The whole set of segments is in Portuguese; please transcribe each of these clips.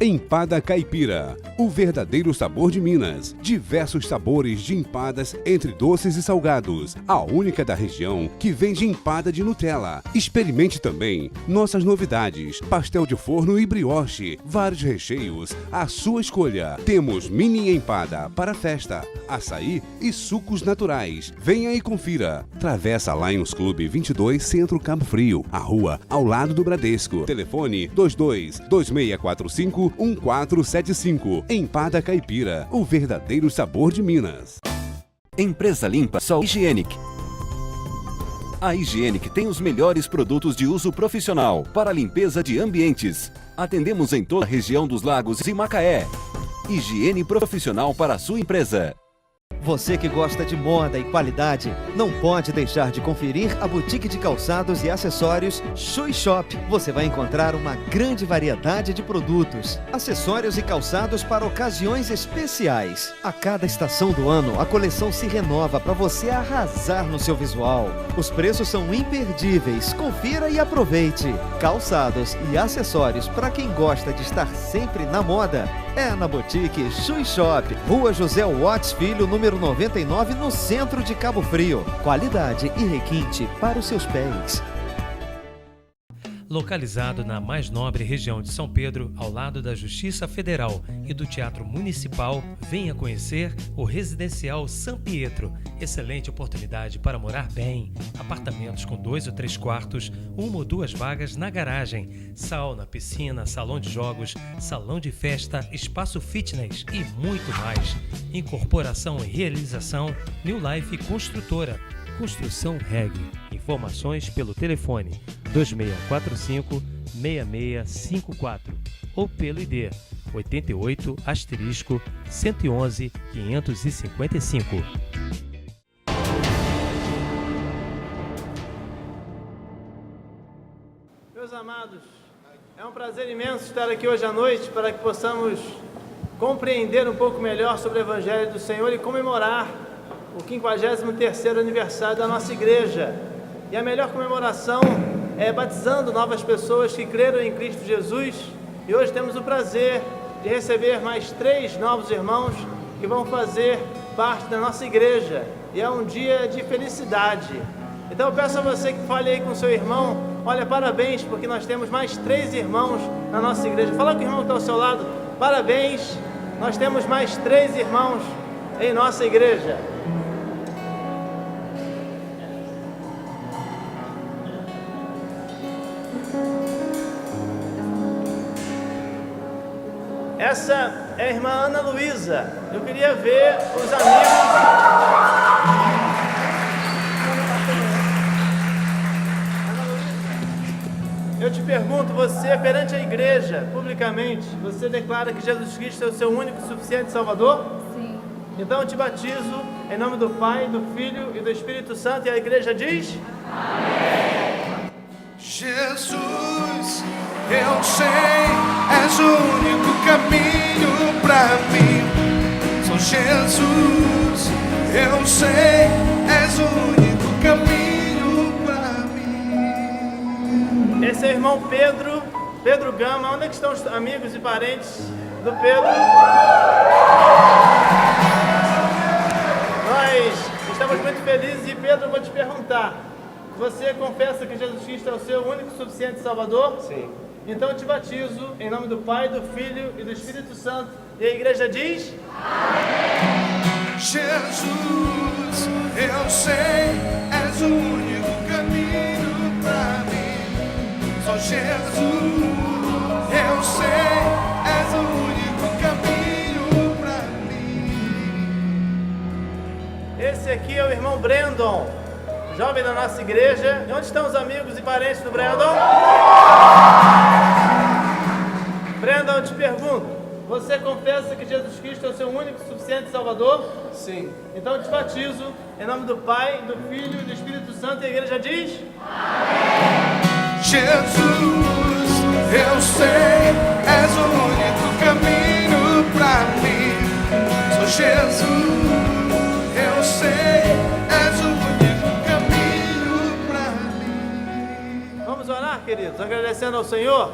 Empada Caipira, o verdadeiro sabor de Minas. Diversos sabores de empadas entre doces e salgados. A única da região que vende empada de Nutella. Experimente também nossas novidades: pastel de forno e brioche. Vários recheios à sua escolha. Temos mini empada para festa, açaí e sucos naturais. Venha e confira. Travessa Lions Clube 22, Centro Cabo Frio. A rua ao lado do Bradesco. Telefone 22-2645-1475. Empada Caipira, o verdadeiro sabor de Minas. Empresa Limpa Sol Higienic. A Higienic tem os melhores produtos de uso profissional para limpeza de ambientes. Atendemos em toda a região dos Lagos e Macaé. Higiene profissional para a sua empresa. Você que gosta de moda e qualidade, não pode deixar de conferir a boutique de calçados e acessórios Shui Shop. Você vai encontrar uma grande variedade de produtos, acessórios e calçados para ocasiões especiais. A cada estação do ano, a coleção se renova para você arrasar no seu visual. Os preços são imperdíveis. Confira e aproveite. Calçados e acessórios para quem gosta de estar sempre na moda. É na boutique Shui Shop, Rua José Watts Filho, número 99, no centro de Cabo Frio. Qualidade e requinte para os seus pés. Localizado na mais nobre região de São Pedro, ao lado da Justiça Federal e do Teatro Municipal, venha conhecer o Residencial San Pietro. Excelente oportunidade para morar bem. Apartamentos com 2 ou 3 quartos, 1 ou 2 vagas na garagem, sauna, piscina, salão de jogos, salão de festa, espaço fitness e muito mais. Incorporação e realização New Life Construtora. Construção Reg. Informações pelo telefone 2645-6654 ou pelo ID 88*111-555. Meus amados, é um prazer imenso estar aqui hoje à noite para que possamos compreender um pouco melhor sobre o Evangelho do Senhor e comemorar o 53º aniversário da nossa igreja. E a melhor comemoração é batizando novas pessoas que creram em Cristo Jesus. E hoje temos o prazer de receber mais 3 novos irmãos que vão fazer parte da nossa igreja. E é um dia de felicidade. Então eu peço a você que fale aí com seu irmão: olha, parabéns, porque nós temos mais 3 irmãos na nossa igreja. Fala com o irmão que está ao seu lado: parabéns, nós temos mais 3 irmãos em nossa igreja. Essa é a irmã Ana Luísa. Eu queria ver os amigos. Eu te pergunto, você perante a igreja, publicamente, você declara que Jesus Cristo é o seu único e suficiente Salvador? Sim. Então eu te batizo em nome do Pai, do Filho e do Espírito Santo, e a igreja diz: amém. Jesus, eu sei, és o único caminho pra mim. Sou Jesus, eu sei, és o único caminho pra mim. Esse é o irmão Pedro Gama. Onde é que estão os amigos e parentes do Pedro? Nós estamos muito felizes. E Pedro, eu vou te perguntar: você confessa que Jesus Cristo é o seu único e suficiente Salvador? Sim. Então eu te batizo em nome do Pai, do Filho e do Espírito Santo. E a igreja diz: amém. Jesus, eu sei, és o único caminho pra mim. Só Jesus, eu sei, és o único caminho pra mim. Esse aqui é o irmão Brandon, jovem da nossa igreja. E onde estão os amigos e parentes do Brandon? Brandon, eu te pergunto: você confessa que Jesus Cristo é o seu único e suficiente Salvador? Sim. Então eu te batizo em nome do Pai, do Filho e do Espírito Santo. E a igreja diz: amém. Jesus, eu sei, és o único caminho pra mim. Sou Jesus, eu sei, és o único caminho pra mim. Vamos orar, queridos, agradecendo ao Senhor.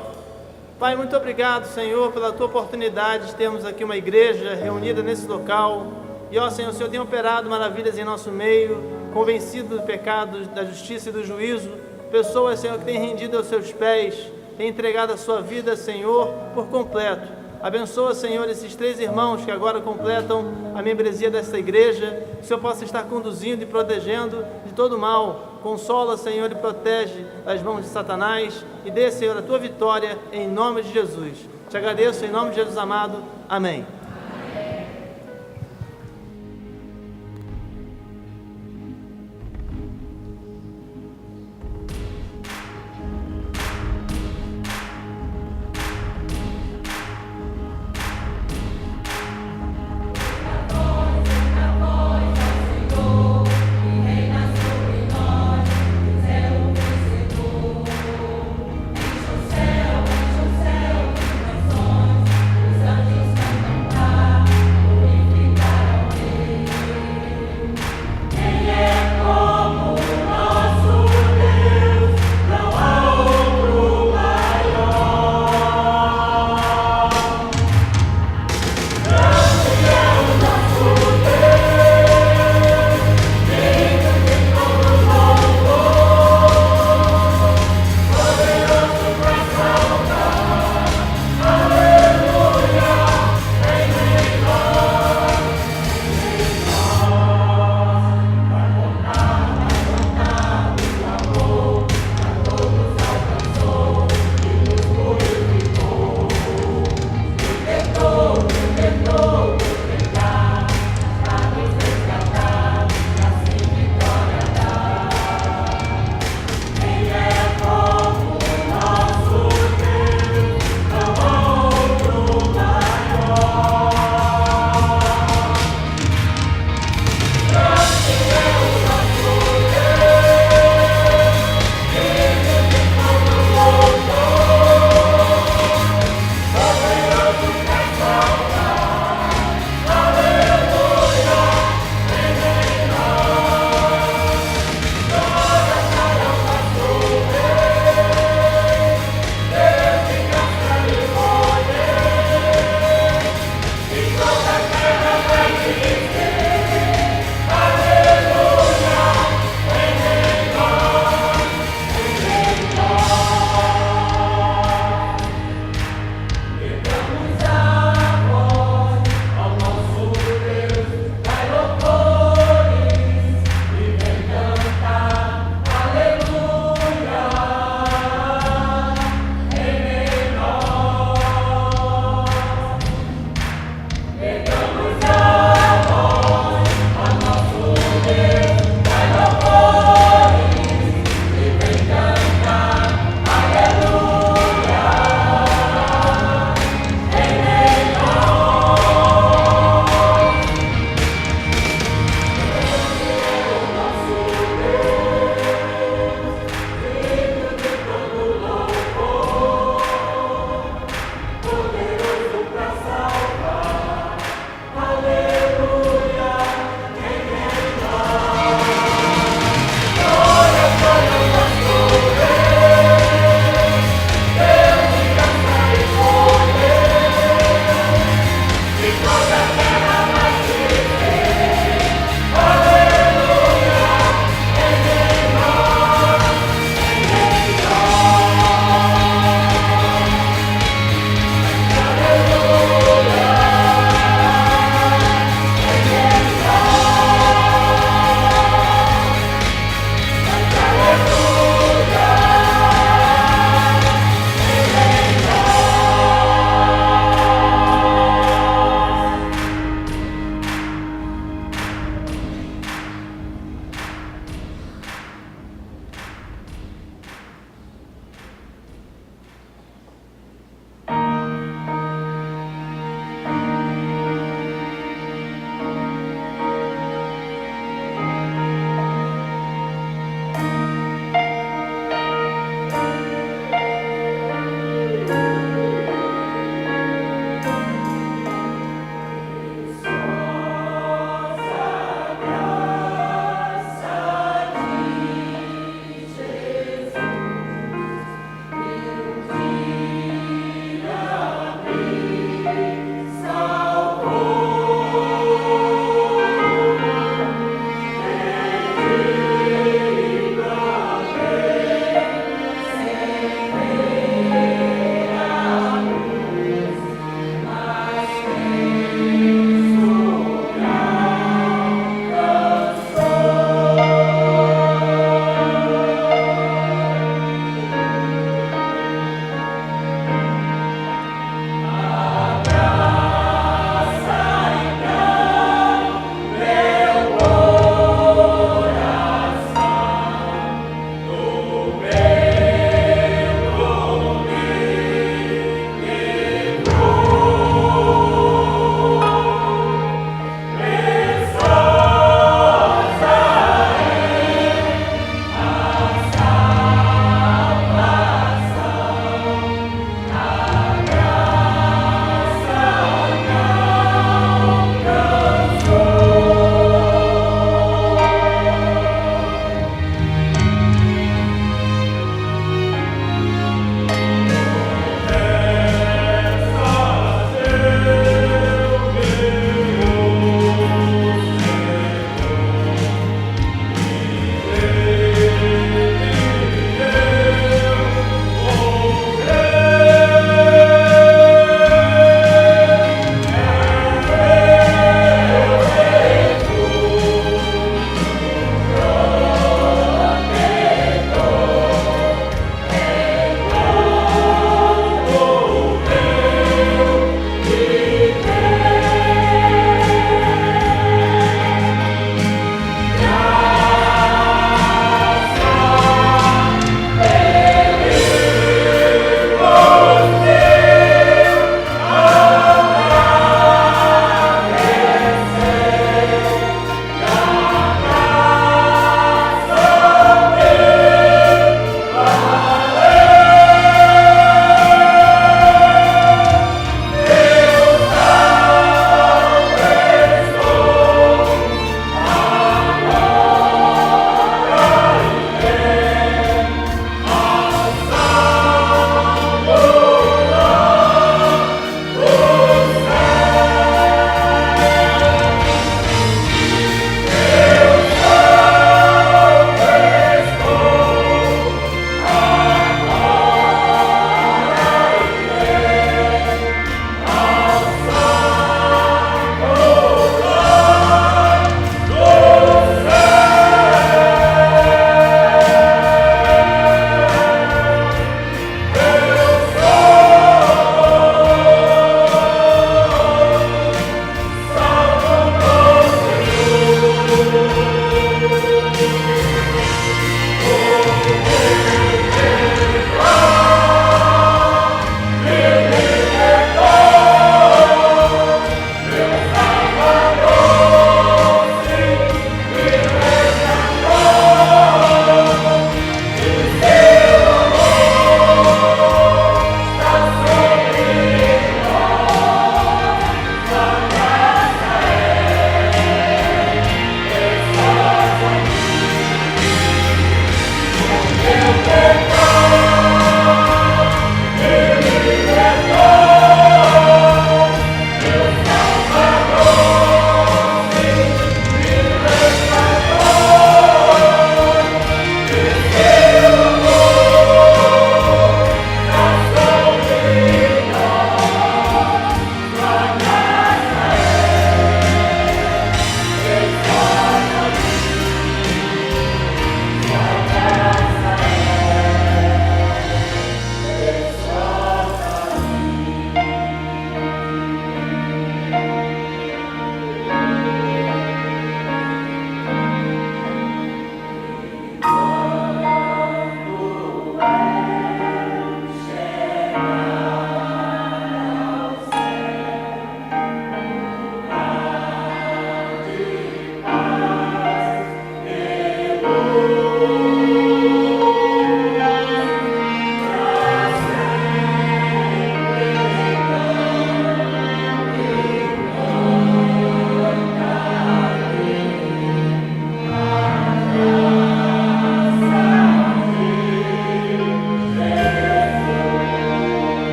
Pai, muito obrigado, Senhor, pela tua oportunidade de termos aqui uma igreja reunida nesse local. E, ó Senhor, o Senhor tem operado maravilhas em nosso meio, convencido do pecado, da justiça e do juízo. Pessoas, Senhor, que têm rendido aos seus pés, têm entregado a sua vida, Senhor, por completo. Abençoa, Senhor, esses 3 irmãos que agora completam a membresia desta igreja, que o Senhor possa estar conduzindo e protegendo de todo mal. Consola, Senhor, e protege das mãos de Satanás e dê, Senhor, a tua vitória em nome de Jesus. Te agradeço em nome de Jesus amado. Amém.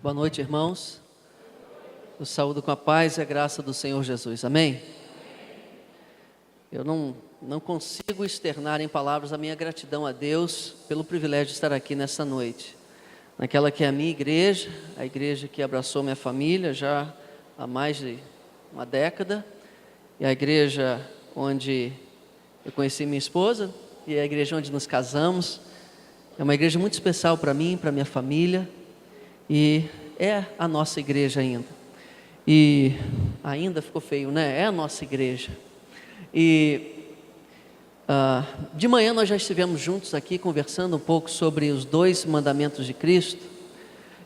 Boa noite, irmãos. Eu saúdo com a paz e a graça do Senhor Jesus. Amém? Eu não consigo externar em palavras a minha gratidão a Deus pelo privilégio de estar aqui nessa noite. Naquela que é a minha igreja, a igreja que abraçou minha família já há mais de uma década, e a igreja onde eu conheci minha esposa, e a igreja onde nos casamos. É uma igreja muito especial para mim, para minha família, e é a nossa igreja ainda. E ainda ficou feio, né? É a nossa igreja. E de manhã nós já estivemos juntos aqui conversando um pouco sobre os 2 mandamentos de Cristo,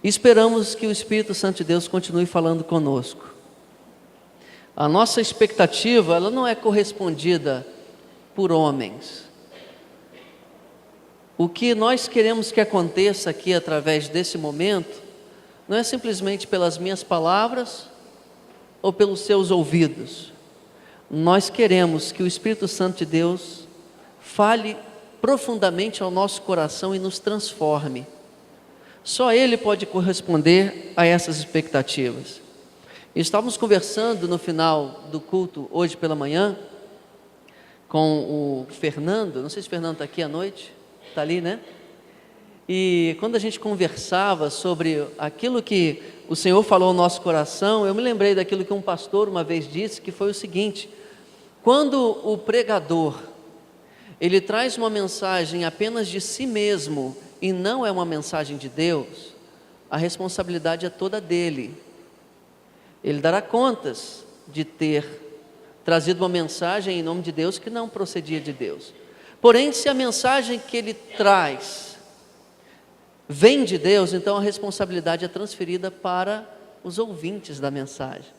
e esperamos que o Espírito Santo de Deus continue falando conosco. A nossa expectativa, ela não é correspondida por homens. O que nós queremos que aconteça aqui através desse momento não é simplesmente pelas minhas palavras ou pelos seus ouvidos. Nós queremos que o Espírito Santo de Deus fale profundamente ao nosso coração e nos transforme. Só Ele pode corresponder a essas expectativas. Estávamos conversando no final do culto, hoje pela manhã, com o Fernando. Não sei se o Fernando está aqui à noite. Está ali, né? E quando a gente conversava sobre aquilo que o Senhor falou ao nosso coração, eu me lembrei daquilo que um pastor uma vez disse, que foi o seguinte: quando o pregador, ele traz uma mensagem apenas de si mesmo e não é uma mensagem de Deus, a responsabilidade é toda dele. Ele dará contas de ter trazido uma mensagem em nome de Deus que não procedia de Deus. Porém, se a mensagem que ele traz vem de Deus, então a responsabilidade é transferida para os ouvintes da mensagem.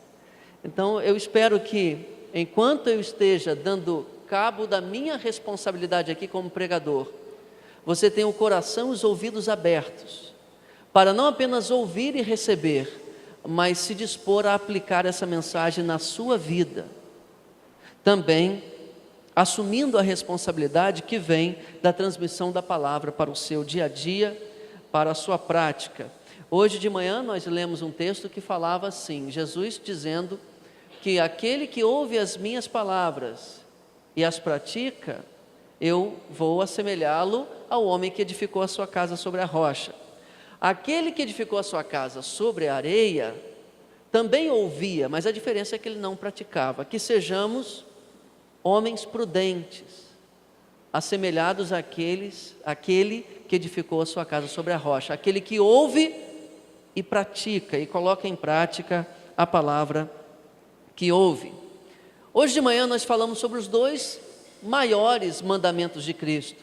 Então eu espero que, enquanto eu esteja dando cabo da minha responsabilidade aqui como pregador, você tenha o coração e os ouvidos abertos, para não apenas ouvir e receber, mas se dispor a aplicar essa mensagem na sua vida, também assumindo a responsabilidade que vem da transmissão da palavra para o seu dia a dia, para a sua prática. Hoje de manhã nós lemos um texto que falava assim, Jesus dizendo que aquele que ouve as minhas palavras e as pratica, eu vou assemelhá-lo ao homem que edificou a sua casa sobre a rocha. Aquele que edificou a sua casa sobre a areia, também ouvia, mas a diferença é que ele não praticava. Que sejamos homens prudentes, assemelhados àquele que edificou a sua casa sobre a rocha, aquele que ouve e pratica, e coloca em prática a palavra que ouve. Hoje de manhã nós falamos sobre os 2 maiores mandamentos de Cristo,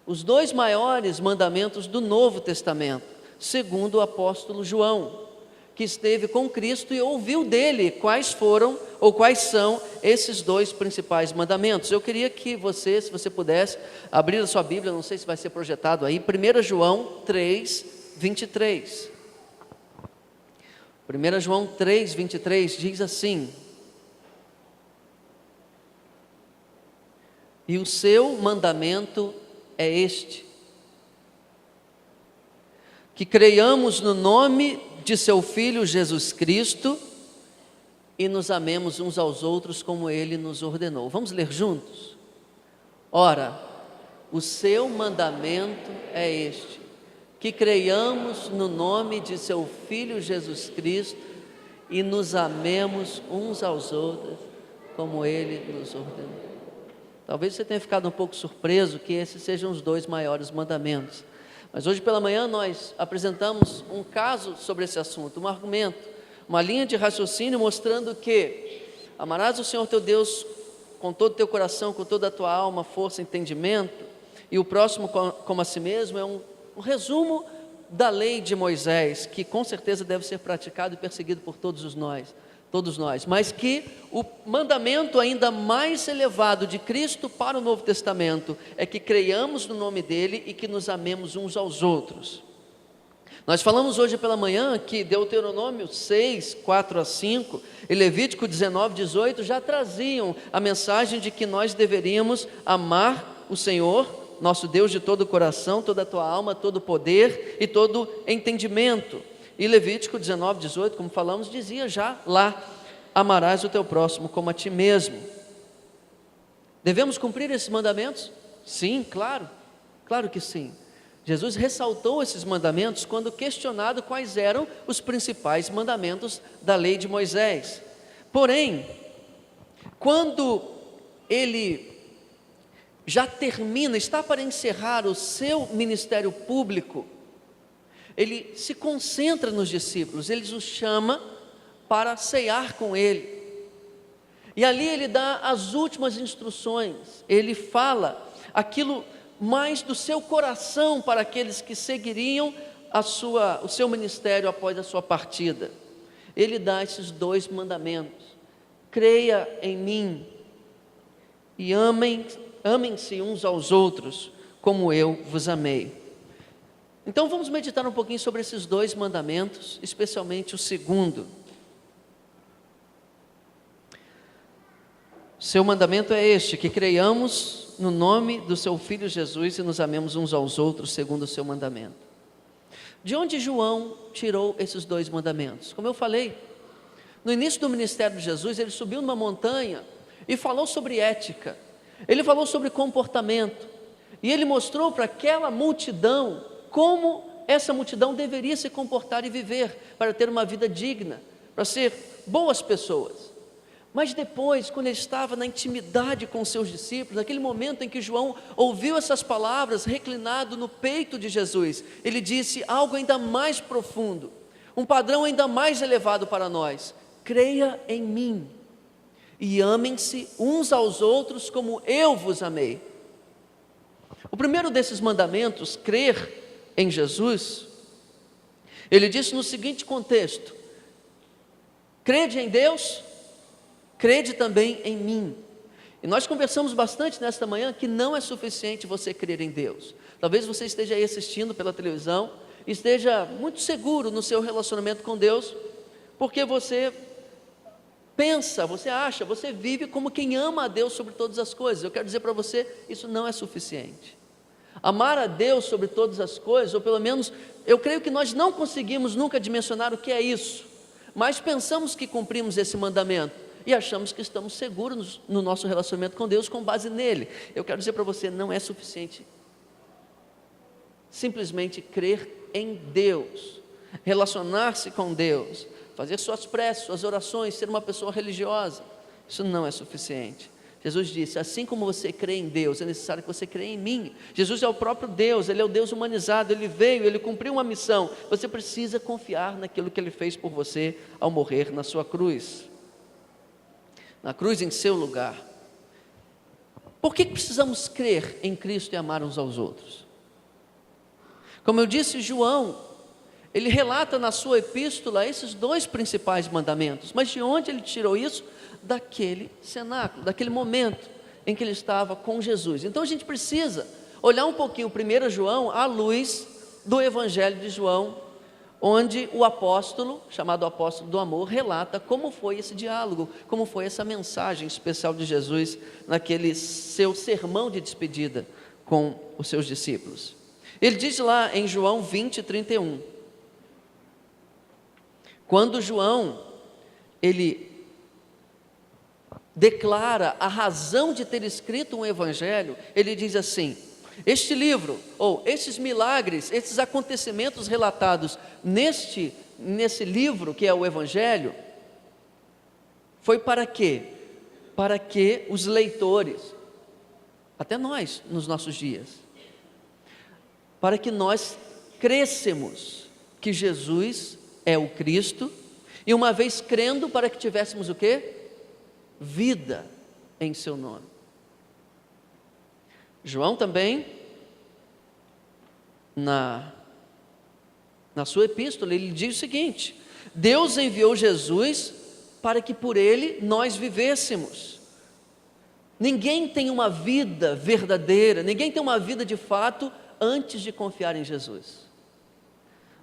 os 2 maiores mandamentos do Novo Testamento, segundo o apóstolo João, que esteve com Cristo e ouviu dele quais foram ou quais são esses 2 principais mandamentos. Eu queria que você, se você pudesse, abrir a sua Bíblia, não sei se vai ser projetado aí, 1 João 3, 23. 1 João 3, 23 diz assim: e o seu mandamento é este, que creiamos no nome de seu Filho Jesus Cristo e nos amemos uns aos outros como Ele nos ordenou. Vamos ler juntos? Ora, o seu mandamento é este, que creiamos no nome de seu Filho Jesus Cristo e nos amemos uns aos outros como Ele nos ordenou. Talvez você tenha ficado um pouco surpreso que esses sejam os 2 maiores mandamentos. Mas hoje pela manhã nós apresentamos um caso sobre esse assunto, um argumento, uma linha de raciocínio mostrando que amarás o Senhor teu Deus com todo o teu coração, com toda a tua alma, força, entendimento, e o próximo como a si mesmo, é um resumo da lei de Moisés, que com certeza deve ser praticado e perseguido por todos nós, mas que o mandamento ainda mais elevado de Cristo para o Novo Testamento é que creiamos no nome dele e que nos amemos uns aos outros. Nós falamos hoje pela manhã que Deuteronômio 6, 4 a 5 e Levítico 19, 18 já traziam a mensagem de que nós deveríamos amar o Senhor, nosso Deus, de todo o coração, toda a tua alma, todo o poder e todo entendimento. E Levítico 19, 18, como falamos, dizia já lá: amarás o teu próximo como a ti mesmo. Devemos cumprir esses mandamentos? Sim, claro, claro que sim. Jesus ressaltou esses mandamentos quando questionado quais eram os principais mandamentos da lei de Moisés. Porém, quando ele já termina, está para encerrar o seu ministério público, ele se concentra nos discípulos, ele os chama para ceiar com ele. E ali ele dá as últimas instruções, ele fala aquilo mais do seu coração para aqueles que seguiriam o seu ministério após a sua partida. Ele dá esses 2 mandamentos: creia em mim e amem-se uns aos outros como eu vos amei. Então vamos meditar um pouquinho sobre esses 2 mandamentos, especialmente o segundo. Seu mandamento é este: que creiamos no nome do seu Filho Jesus e nos amemos uns aos outros segundo o seu mandamento. De onde João tirou esses 2 mandamentos? Como eu falei, no início do ministério de Jesus, ele subiu numa montanha e falou sobre ética, ele falou sobre comportamento, e ele mostrou para aquela multidão como essa multidão deveria se comportar e viver para ter uma vida digna, para ser boas pessoas. Mas depois, quando ele estava na intimidade com os seus discípulos, naquele momento em que João ouviu essas palavras reclinado no peito de Jesus, ele disse algo ainda mais profundo, um padrão ainda mais elevado para nós: creia em mim e amem-se uns aos outros como eu vos amei. O primeiro desses mandamentos, crer em Jesus, ele disse no seguinte contexto: crede em Deus, crede também em mim. E nós conversamos bastante nesta manhã que não é suficiente você crer em Deus. Talvez você esteja aí assistindo pela televisão e esteja muito seguro no seu relacionamento com Deus, porque você pensa, você acha, você vive como quem ama a Deus sobre todas as coisas. Eu quero dizer para você, isso não é suficiente. Amar a Deus sobre todas as coisas, ou pelo menos, eu creio que nós não conseguimos nunca dimensionar o que é isso, mas pensamos que cumprimos esse mandamento e achamos que estamos seguros no nosso relacionamento com Deus com base nele. Eu quero dizer para você, não é suficiente simplesmente crer em Deus, relacionar-se com Deus, fazer suas preces, suas orações, ser uma pessoa religiosa. Isso não é suficiente. Jesus disse: assim como você crê em Deus, é necessário que você creia em mim. Jesus é o próprio Deus, Ele é o Deus humanizado, Ele veio, Ele cumpriu uma missão. Você precisa confiar naquilo que Ele fez por você ao morrer na sua cruz. Na cruz em seu lugar. Por que precisamos crer em Cristo e amar uns aos outros? Como eu disse, João, ele relata na sua epístola esses 2 principais mandamentos. Mas de onde ele tirou isso? Daquele cenáculo, daquele momento em que ele estava com Jesus. Então a gente precisa olhar um pouquinho 1 João à luz do Evangelho de João, onde o apóstolo, chamado apóstolo do amor, relata como foi esse diálogo, como foi essa mensagem especial de Jesus naquele seu sermão de despedida com os seus discípulos. Ele diz lá em João 20, 31, quando João, ele declara a razão de ter escrito um evangelho, ele diz assim: este livro, ou esses milagres, esses acontecimentos relatados nesse livro que é o Evangelho, foi para quê? Para que os leitores, até nós nos nossos dias, para que nós crescemos que Jesus é o Cristo, e uma vez crendo, para que tivéssemos o quê? Vida em seu nome. João também, na sua epístola, ele diz o seguinte: Deus enviou Jesus para que por ele nós vivêssemos. Ninguém tem uma vida verdadeira, ninguém tem uma vida de fato antes de confiar em Jesus.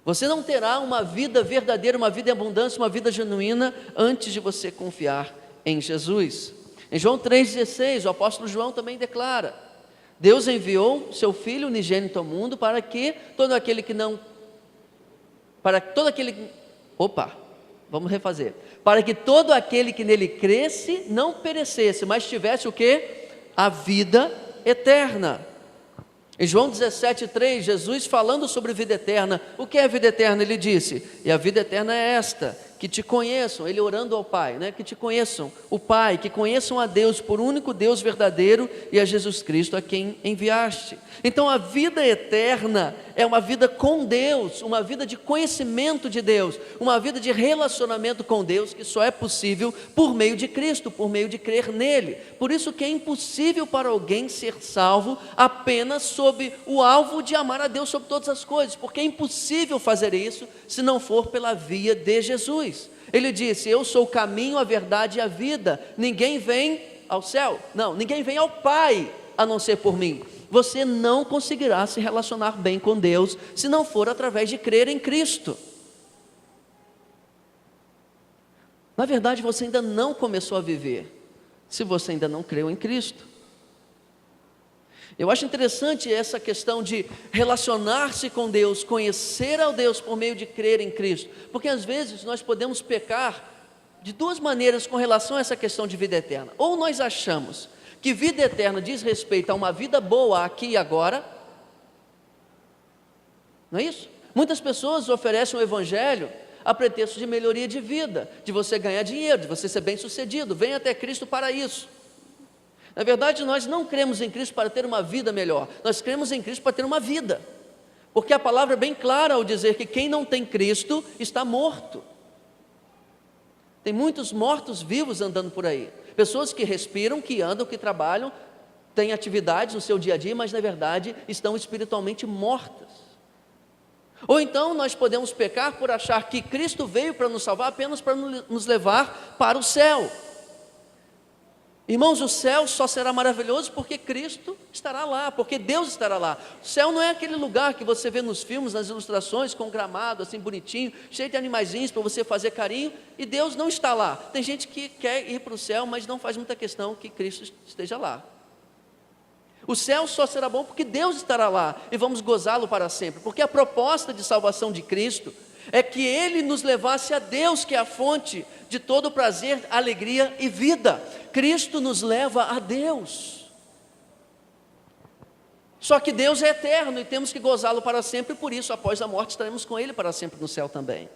Você não terá uma vida verdadeira, uma vida em abundância, uma vida genuína antes de você confiar em Jesus. Em João 3,16, o apóstolo João também declara: Deus enviou seu Filho unigênito ao mundo para que todo aquele que não para que todo aquele... vamos refazer. Para que todo aquele que nele cresce não perecesse, mas tivesse o quê? A vida eterna. Em João 17,3, Jesus falando sobre vida eterna, o que é vida eterna? Ele disse, e a vida eterna é esta, que te conheçam, ele orando ao Pai, né? Que te conheçam o Pai, que conheçam a Deus por único Deus verdadeiro e a Jesus Cristo a quem enviaste. Então a vida eterna é uma vida com Deus, uma vida de conhecimento de Deus, uma vida de relacionamento com Deus que só é possível por meio de Cristo, por meio de crer nele. Por isso que é impossível para alguém ser salvo apenas sob o alvo de amar a Deus sobre todas as coisas, porque é impossível fazer isso se não for pela via de Jesus. Ele disse, eu sou o caminho, a verdade e a vida, ninguém vem ao céu, ninguém vem ao Pai, a não ser por mim. Você não conseguirá se relacionar bem com Deus, se não for através de crer em Cristo. Na verdade, você ainda não começou a viver, se você ainda não creu em Cristo. Eu acho interessante essa questão de relacionar-se com Deus, conhecer ao Deus por meio de crer em Cristo, porque às vezes nós podemos pecar de duas maneiras com relação a essa questão de vida eterna. Ou nós achamos que vida eterna diz respeito a uma vida boa aqui e agora, não é isso? Muitas pessoas oferecem o Evangelho a pretexto de melhoria de vida, de você ganhar dinheiro, de você ser bem sucedido, venha até Cristo para isso. Na verdade, nós não cremos em Cristo para ter uma vida melhor, nós cremos em Cristo para ter uma vida, porque a palavra é bem clara ao dizer que quem não tem Cristo está morto. Tem muitos mortos vivos andando por aí, pessoas que respiram, que andam, que trabalham, têm atividades no seu dia a dia, mas na verdade estão espiritualmente mortas. Ou então nós podemos pecar por achar que Cristo veio para nos salvar apenas para nos levar para o céu. Irmãos, o céu só será maravilhoso porque Cristo estará lá, porque Deus estará lá. O céu não é aquele lugar que você vê nos filmes, nas ilustrações, com gramado assim bonitinho, cheio de animaizinhos para você fazer carinho, e Deus não está lá. Tem gente que quer ir para o céu, mas não faz muita questão que Cristo esteja lá. O céu só será bom porque Deus estará lá e vamos gozá-lo para sempre, porque a proposta de salvação de Cristo é que Ele nos levasse a Deus, que é a fonte de todo prazer, alegria e vida. Cristo nos leva a Deus. Só que Deus é eterno e temos que gozá-lo para sempre, por isso após a morte estaremos com Ele para sempre no céu também.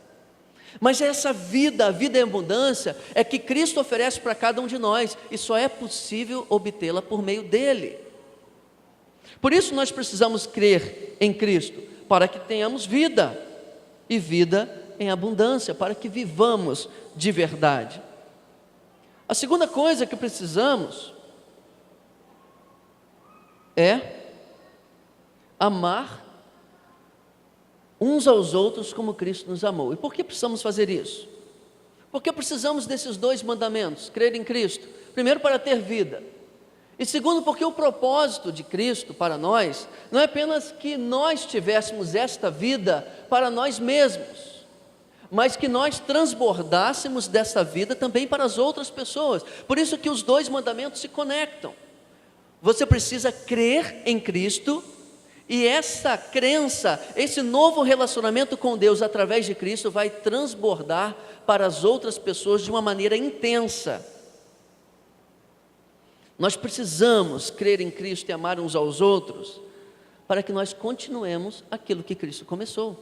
Mas essa vida, a vida em abundância, é que Cristo oferece para cada um de nós, e só é possível obtê-la por meio dEle. Por isso nós precisamos crer em Cristo, para que tenhamos vida, e vida em abundância, para que vivamos de verdade. A segunda coisa que precisamos é amar uns aos outros como Cristo nos amou. E por que precisamos fazer isso? Porque precisamos desses dois mandamentos, crer em Cristo, primeiro para ter vida, e segundo porque o propósito de Cristo para nós, não é apenas que nós tivéssemos esta vida para nós mesmos, mas que nós transbordássemos dessa vida também para as outras pessoas. Por isso que os dois mandamentos se conectam. Você precisa crer em Cristo, e essa crença, esse novo relacionamento com Deus através de Cristo vai transbordar para as outras pessoas de uma maneira intensa. Nós precisamos crer em Cristo e amar uns aos outros para que nós continuemos aquilo que Cristo começou.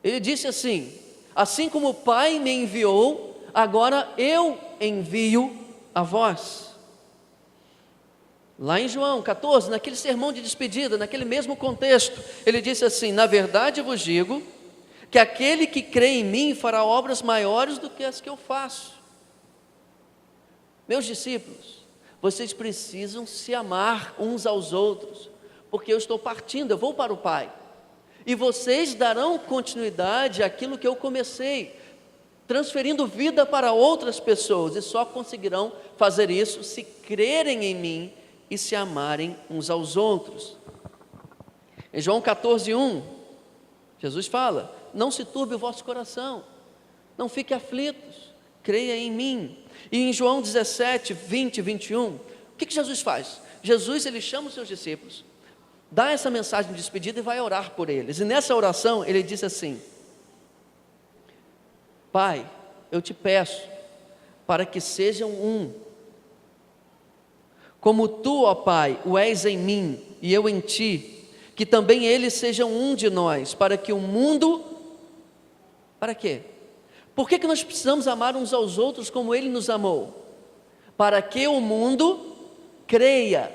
Ele disse assim: assim como o Pai me enviou, agora eu envio a vós. Lá em João 14, naquele sermão de despedida, naquele mesmo contexto, ele disse assim: na verdade vos digo, que aquele que crê em mim fará obras maiores do que as que eu faço. Meus discípulos, vocês precisam se amar uns aos outros, porque eu estou partindo, eu vou para o Pai, e vocês darão continuidade àquilo que eu comecei, transferindo vida para outras pessoas, e só conseguirão fazer isso se crerem em mim e se amarem uns aos outros. Em João 14:1, Jesus fala: não se turbe o vosso coração, não fique aflitos, creia em mim. E em João 17, 20 e 21, o que Jesus faz? Jesus, ele chama os seus discípulos, dá essa mensagem de despedida e vai orar por eles. E nessa oração ele diz assim: Pai, eu te peço para que sejam um, como tu, ó Pai, o és em mim e eu em ti, que também eles sejam um de nós, para que o mundo... Para quê? Por que nós precisamos amar uns aos outros como Ele nos amou? Para que o mundo creia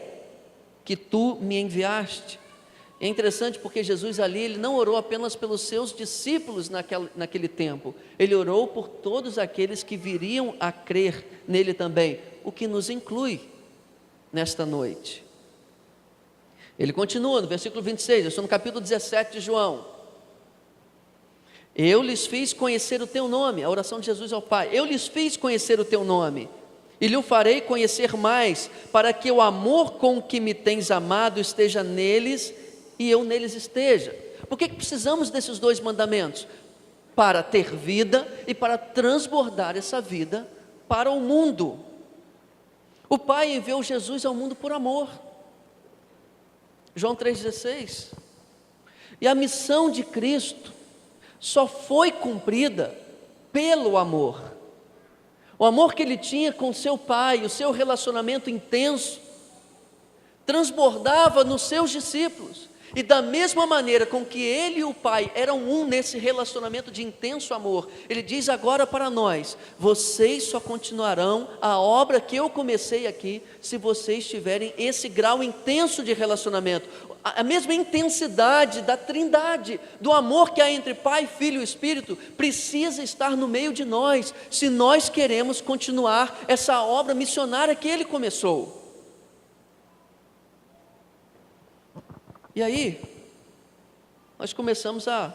que tu me enviaste. É interessante porque Jesus ali, Ele não orou apenas pelos seus discípulos naquele tempo, Ele orou por todos aqueles que viriam a crer nele também, o que nos inclui nesta noite. Ele continua no versículo 26, eu estou no capítulo 17 de João. Eu lhes fiz conhecer o teu nome, a oração de Jesus ao Pai. Eu lhes fiz conhecer o teu nome, e lhe o farei conhecer mais, para que o amor com que me tens amado esteja neles, e eu neles esteja. Por que precisamos desses dois mandamentos? Para ter vida, e para transbordar essa vida para o mundo. O Pai enviou Jesus ao mundo por amor, João 3,16, e a missão de Cristo só foi cumprida pelo amor. O amor que Ele tinha com seu Pai, o seu relacionamento intenso, transbordava nos seus discípulos. E da mesma maneira com que Ele e o Pai eram um nesse relacionamento de intenso amor, Ele diz agora para nós: vocês só continuarão a obra que eu comecei aqui, se vocês tiverem esse grau intenso de relacionamento, a mesma intensidade da trindade, do amor que há entre Pai, Filho e Espírito, precisa estar no meio de nós, se nós queremos continuar essa obra missionária que Ele começou. E aí, nós começamos a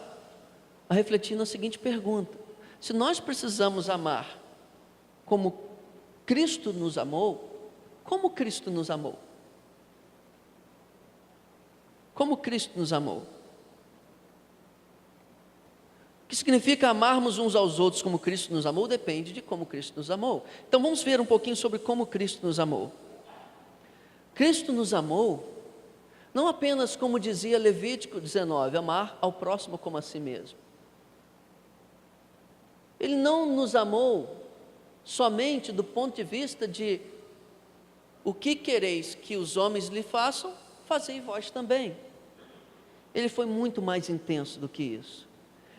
refletir na seguinte pergunta: se nós precisamos amar como Cristo nos amou, como Cristo nos amou? Como Cristo nos amou? O que significa amarmos uns aos outros como Cristo nos amou? Depende de como Cristo nos amou. Então vamos ver um pouquinho sobre como Cristo nos amou. Cristo nos amou não apenas, como dizia Levítico 19, amar ao próximo como a si mesmo. Ele não nos amou somente do ponto de vista de o que quereis que os homens lhe façam, fazei vós também. Ele foi muito mais intenso do que isso.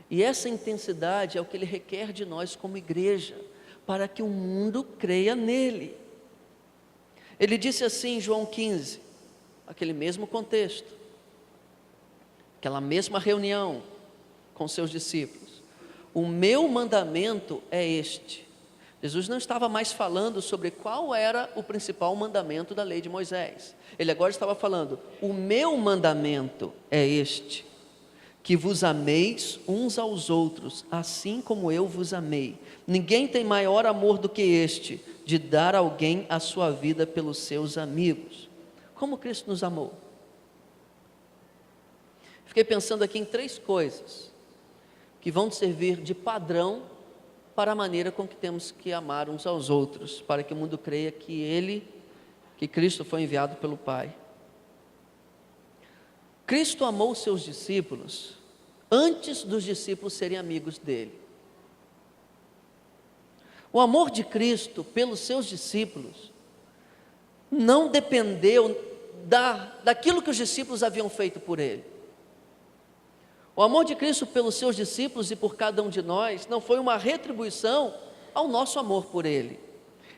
E essa intensidade é o que Ele requer de nós como igreja, para que o mundo creia nele. Ele disse assim em João 15, aquele mesmo contexto, aquela mesma reunião com seus discípulos: o meu mandamento é este. Jesus não estava mais falando sobre qual era o principal mandamento da lei de Moisés. Ele agora estava falando: o meu mandamento é este, que vos ameis uns aos outros, assim como eu vos amei. Ninguém tem maior amor do que este, de dar a alguém a sua vida pelos seus amigos. Como Cristo nos amou? Fiquei pensando aqui em 3 coisas que vão servir de padrão para a maneira com que temos que amar uns aos outros, para que o mundo creia que Cristo foi enviado pelo Pai. Cristo amou seus discípulos antes dos discípulos serem amigos dele. O amor de Cristo pelos seus discípulos não dependeu daquilo que os discípulos haviam feito por ele. O amor de Cristo pelos seus discípulos e por cada um de nós não foi uma retribuição ao nosso amor por ele.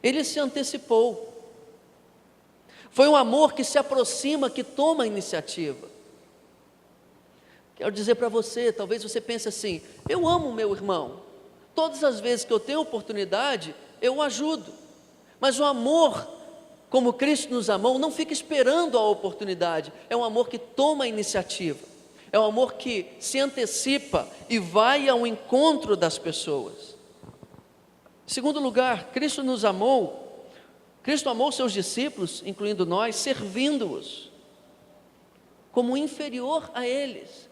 Ele se antecipou. Foi um amor que se aproxima, que toma a iniciativa. Quero dizer para você, talvez você pense assim: eu amo o meu irmão, todas as vezes que eu tenho oportunidade, eu o ajudo. Mas o amor, como Cristo nos amou, não fica esperando a oportunidade, é um amor que toma a iniciativa, é um amor que se antecipa e vai ao encontro das pessoas. Em segundo lugar, Cristo amou seus discípulos, incluindo nós, servindo-os como inferior a eles.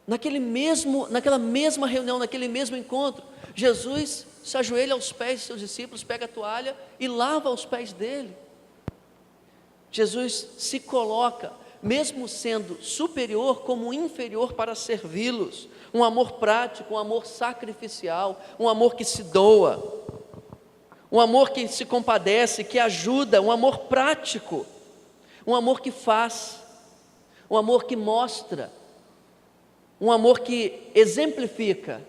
Naquela mesma reunião, naquele mesmo encontro, Jesus se ajoelha aos pés de seus discípulos, pega a toalha e lava os pés dele. Jesus se coloca mesmo sendo superior, como inferior para servi-los. Um amor prático, um amor sacrificial, um amor que se doa, um amor que se compadece, que ajuda, um amor prático, um amor que faz, um amor que mostra, um amor que exemplifica,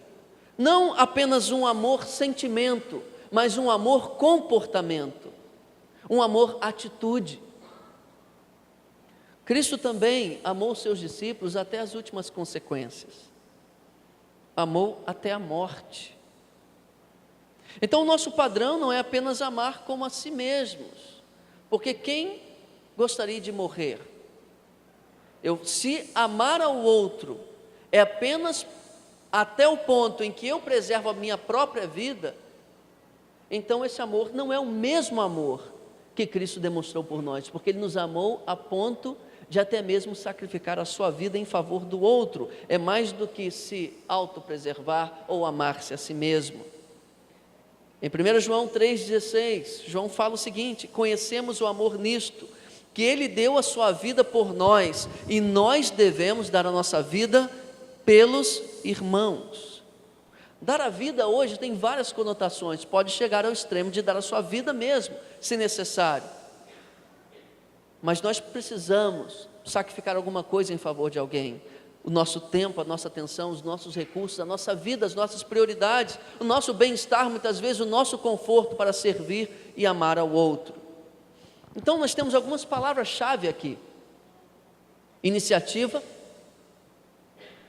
não apenas um amor sentimento, mas um amor comportamento, um amor atitude. Cristo também amou seus discípulos até as últimas consequências, amou até a morte. Então o nosso padrão não é apenas amar como a si mesmos, porque quem gostaria de morrer? Se amar ao outro é apenas até o ponto em que eu preservo a minha própria vida, então esse amor não é o mesmo amor que Cristo demonstrou por nós, porque Ele nos amou a ponto de até mesmo sacrificar a sua vida em favor do outro. É mais do que se autopreservar ou amar-se a si mesmo. Em 1 João 3,16, João fala o seguinte: conhecemos o amor nisto, que Ele deu a sua vida por nós, e nós devemos dar a nossa vida pelos irmãos. Dar a vida hoje tem várias conotações, pode chegar ao extremo de dar a sua vida mesmo, se necessário. Mas nós precisamos sacrificar alguma coisa em favor de alguém. O nosso tempo, a nossa atenção, os nossos recursos, a nossa vida, as nossas prioridades, o nosso bem-estar, muitas vezes o nosso conforto para servir e amar ao outro. Então nós temos algumas palavras-chave aqui: iniciativa,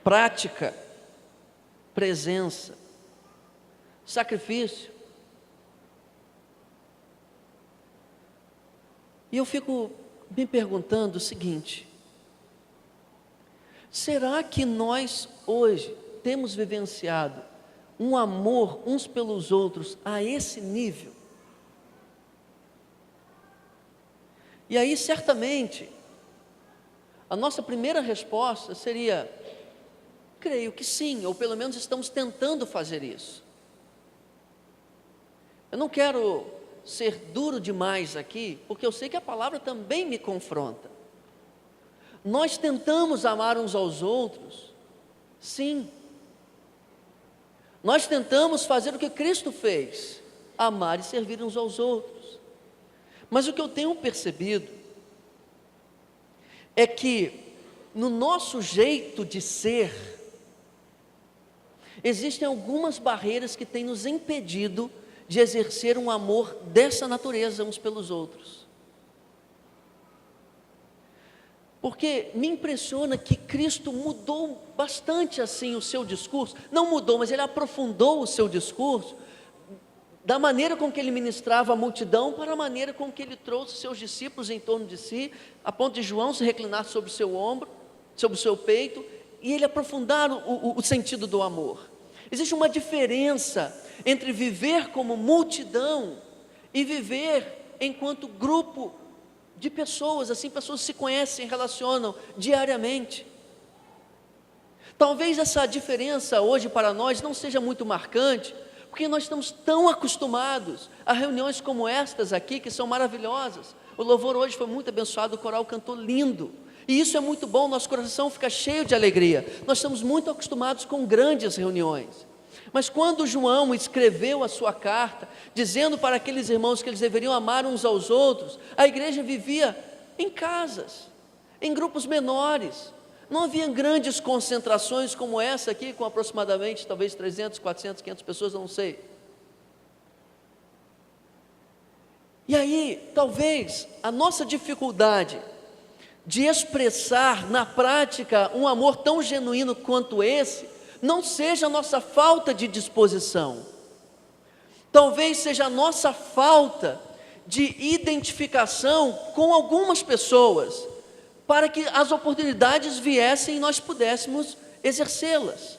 prática, presença, sacrifício. E eu fico me perguntando o seguinte: será que nós hoje temos vivenciado um amor uns pelos outros a esse nível? E aí certamente a nossa primeira resposta seria: creio que sim, ou pelo menos estamos tentando fazer isso. Eu não quero ser duro demais aqui, porque eu sei que a palavra também me confronta. Nós tentamos amar uns aos outros, sim. Nós tentamos fazer o que Cristo fez, amar e servir uns aos outros. Mas o que eu tenho percebido é que no nosso jeito de ser, existem algumas barreiras que têm nos impedido de exercer um amor dessa natureza uns pelos outros. Porque me impressiona que Cristo mudou bastante assim o seu discurso. Não mudou, mas Ele aprofundou o seu discurso, da maneira com que Ele ministrava a multidão para a maneira com que Ele trouxe seus discípulos em torno de si, a ponto de João se reclinar sobre o seu ombro, sobre o seu peito, e Ele aprofundar o sentido do amor. Existe uma diferença entre viver como multidão e viver enquanto grupo de pessoas, assim, pessoas se conhecem, relacionam diariamente. Talvez essa diferença hoje para nós não seja muito marcante, porque nós estamos tão acostumados a reuniões como estas aqui, que são maravilhosas. O louvor hoje foi muito abençoado, o coral cantou lindo, e isso é muito bom, nosso coração fica cheio de alegria. Nós estamos muito acostumados com grandes reuniões. Mas quando João escreveu a sua carta, dizendo para aqueles irmãos que eles deveriam amar uns aos outros, a igreja vivia em casas, em grupos menores. Não havia grandes concentrações como essa aqui, com aproximadamente talvez 300, 400, 500 pessoas, eu não sei. E aí, talvez a nossa dificuldade de expressar na prática um amor tão genuíno quanto esse, não seja a nossa falta de disposição, talvez seja a nossa falta de identificação com algumas pessoas, para que as oportunidades viessem e nós pudéssemos exercê-las.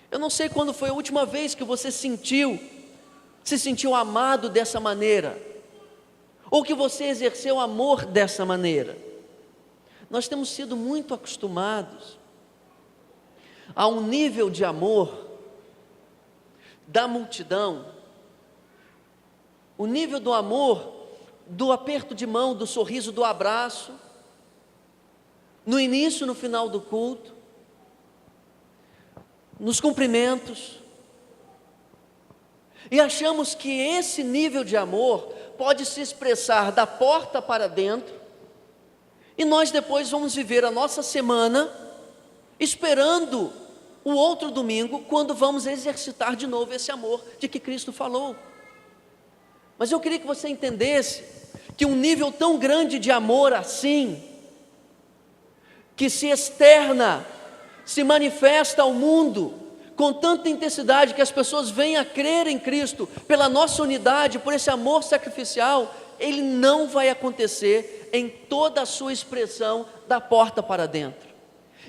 Eu não sei quando foi a última vez que você se sentiu amado dessa maneira, ou que você exerceu amor dessa maneira. Nós temos sido muito acostumados a um nível de amor da multidão, o nível do amor, do aperto de mão, do sorriso, do abraço, no início e no final do culto, nos cumprimentos, e achamos que esse nível de amor pode se expressar da porta para dentro, e nós depois vamos viver a nossa semana esperando o outro domingo, quando vamos exercitar de novo esse amor de que Cristo falou. Mas eu queria que você entendesse que um nível tão grande de amor assim, que se externa, se manifesta ao mundo com tanta intensidade que as pessoas vêm a crer em Cristo pela nossa unidade, por esse amor sacrificial, ele não vai acontecer em toda a sua expressão da porta para dentro.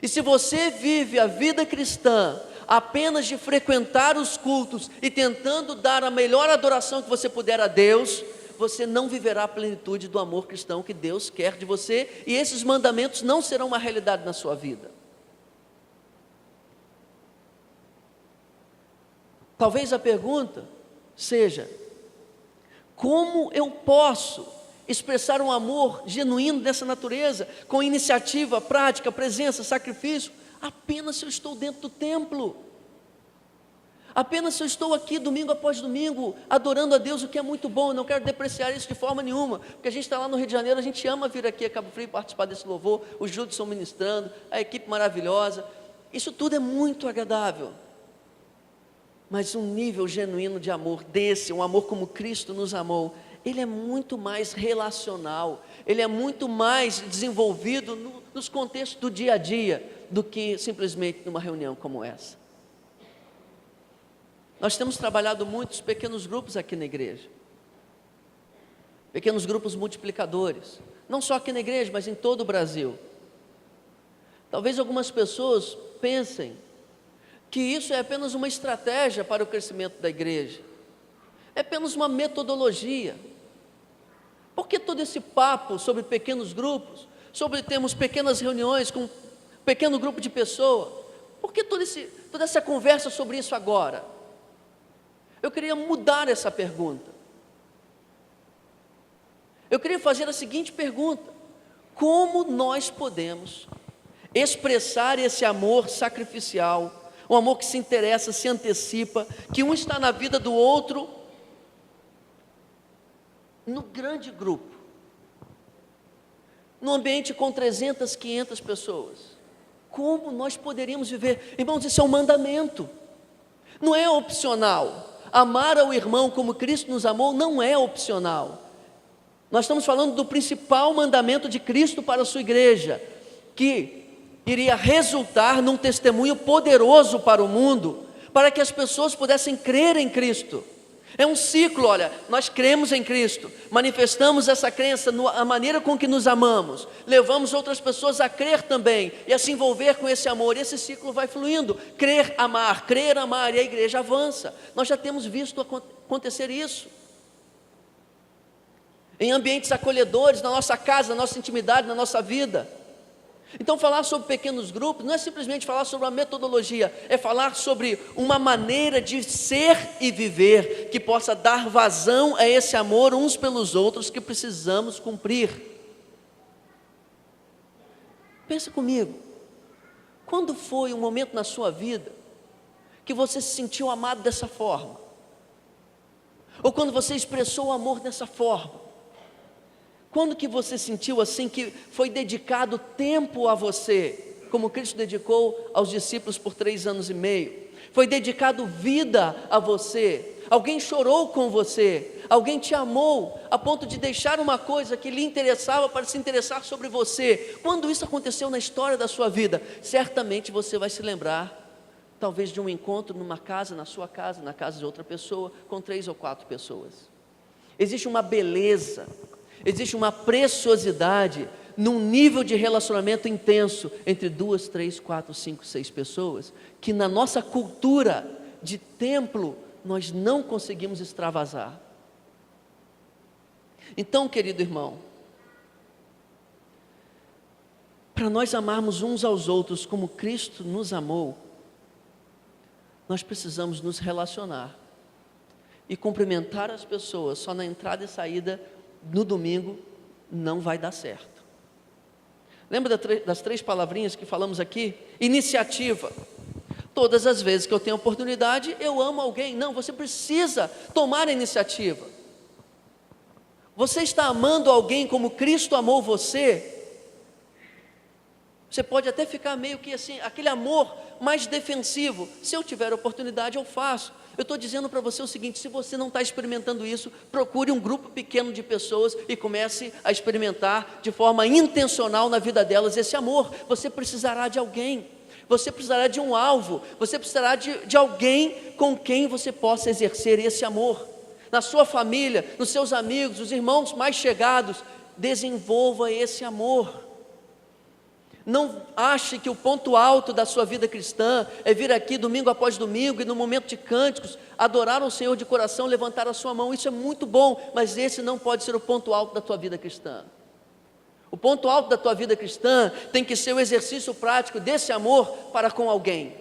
E se você vive a vida cristã apenas de frequentar os cultos e tentando dar a melhor adoração que você puder a Deus, você não viverá a plenitude do amor cristão que Deus quer de você, e esses mandamentos não serão uma realidade na sua vida. Talvez a pergunta seja: como eu posso expressar um amor genuíno dessa natureza, com iniciativa, prática, presença, sacrifício, apenas se eu estou dentro do templo? Apenas se eu estou aqui domingo após domingo, adorando a Deus, o que é muito bom. Eu não quero depreciar isso de forma nenhuma, porque a gente está lá no Rio de Janeiro, a gente ama vir aqui a Cabo Frio participar desse louvor, os Judson ministrando, a equipe maravilhosa, isso tudo é muito agradável. Mas um nível genuíno de amor desse, um amor como Cristo nos amou, ele é muito mais relacional, ele é muito mais desenvolvido nos contextos do dia a dia, do que simplesmente numa reunião como essa. Nós temos trabalhado muitos pequenos grupos aqui na igreja, pequenos grupos multiplicadores, não só aqui na igreja, mas em todo o Brasil. Talvez algumas pessoas pensem que isso é apenas uma estratégia para o crescimento da igreja, é apenas uma metodologia. Por que todo esse papo sobre pequenos grupos, sobre termos pequenas reuniões com um pequeno grupo de pessoas? Por que toda essa conversa sobre isso agora? Eu queria mudar essa pergunta. Eu queria fazer a seguinte pergunta: como nós podemos expressar esse amor sacrificial, um amor que se interessa, se antecipa, que um está na vida do outro, no grande grupo, num ambiente com 300, 500 pessoas? Como nós poderíamos viver? Irmãos, isso é um mandamento, não é opcional. Amar ao irmão como Cristo nos amou não é opcional. Nós estamos falando do principal mandamento de Cristo para a sua igreja, que iria resultar num testemunho poderoso para o mundo, para que as pessoas pudessem crer em Cristo. É um ciclo, olha, nós cremos em Cristo, manifestamos essa crença na maneira com que nos amamos, levamos outras pessoas a crer também, e a se envolver com esse amor, e esse ciclo vai fluindo, crer, amar, e a igreja avança. Nós já temos visto acontecer isso, em ambientes acolhedores, na nossa casa, na nossa intimidade, na nossa vida. Então falar sobre pequenos grupos não é simplesmente falar sobre uma metodologia, é falar sobre uma maneira de ser e viver, que possa dar vazão a esse amor uns pelos outros que precisamos cumprir. Pensa comigo, quando foi um momento na sua vida que você se sentiu amado dessa forma? Ou quando você expressou o amor dessa forma? Quando que você sentiu assim, que foi dedicado tempo a você, como Cristo dedicou aos discípulos por 3 anos e meio? Foi dedicado vida a você? Alguém chorou com você? Alguém te amou a ponto de deixar uma coisa que lhe interessava para se interessar sobre você? Quando isso aconteceu na história da sua vida? Certamente você vai se lembrar, talvez de um encontro numa casa, na sua casa, na casa de outra pessoa, com 3 ou 4 pessoas. Existe uma beleza, existe uma preciosidade num nível de relacionamento intenso entre 2, 3, 4, 5, 6 pessoas, que na nossa cultura de templo nós não conseguimos extravasar. Então, querido irmão, para nós amarmos uns aos outros como Cristo nos amou, nós precisamos nos relacionar e cumprimentar as pessoas só na entrada e saída no domingo não vai dar certo. Lembra das 3 palavrinhas que falamos aqui? Iniciativa. Todas as vezes que eu tenho oportunidade, eu amo alguém. Não, você precisa tomar a iniciativa. Você está amando alguém como Cristo amou você? Você pode até ficar meio que assim, aquele amor mais defensivo. Se eu tiver oportunidade, eu faço. Eu estou dizendo para você o seguinte: se você não está experimentando isso, procure um grupo pequeno de pessoas e comece a experimentar de forma intencional na vida delas esse amor. Você precisará de alguém, você precisará de um alvo, você precisará de alguém com quem você possa exercer esse amor. Na sua família, nos seus amigos, os irmãos mais chegados, desenvolva esse amor. Não ache que o ponto alto da sua vida cristã é vir aqui domingo após domingo e no momento de cânticos, adorar o Senhor de coração, levantar a sua mão. Isso é muito bom, mas esse não pode ser o ponto alto da tua vida cristã. O ponto alto da tua vida cristã tem que ser o exercício prático desse amor para com alguém.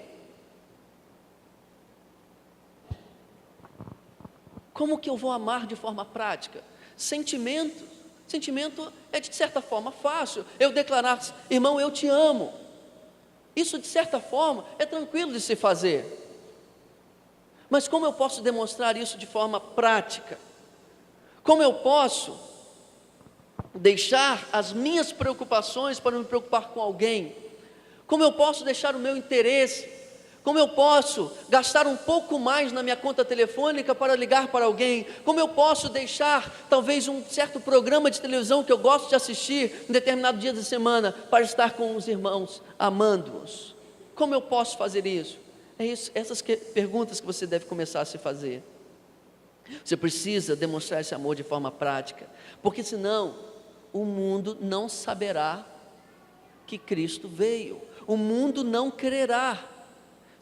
Como que eu vou amar de forma prática? Sentimento é de certa forma fácil. Eu declarar: irmão, eu te amo. Isso de certa forma é tranquilo de se fazer. Mas como eu posso demonstrar isso de forma prática? Como eu posso deixar as minhas preocupações para me preocupar com alguém? Como eu posso deixar o meu interesse? Como eu posso gastar um pouco mais na minha conta telefônica para ligar para alguém? Como eu posso deixar talvez um certo programa de televisão que eu gosto de assistir em determinado dia da semana para estar com os irmãos, amando-os? Como eu posso fazer isso? Essas perguntas que você deve começar a se fazer. Você precisa demonstrar esse amor de forma prática, porque senão o mundo não saberá que Cristo veio. O mundo não crerá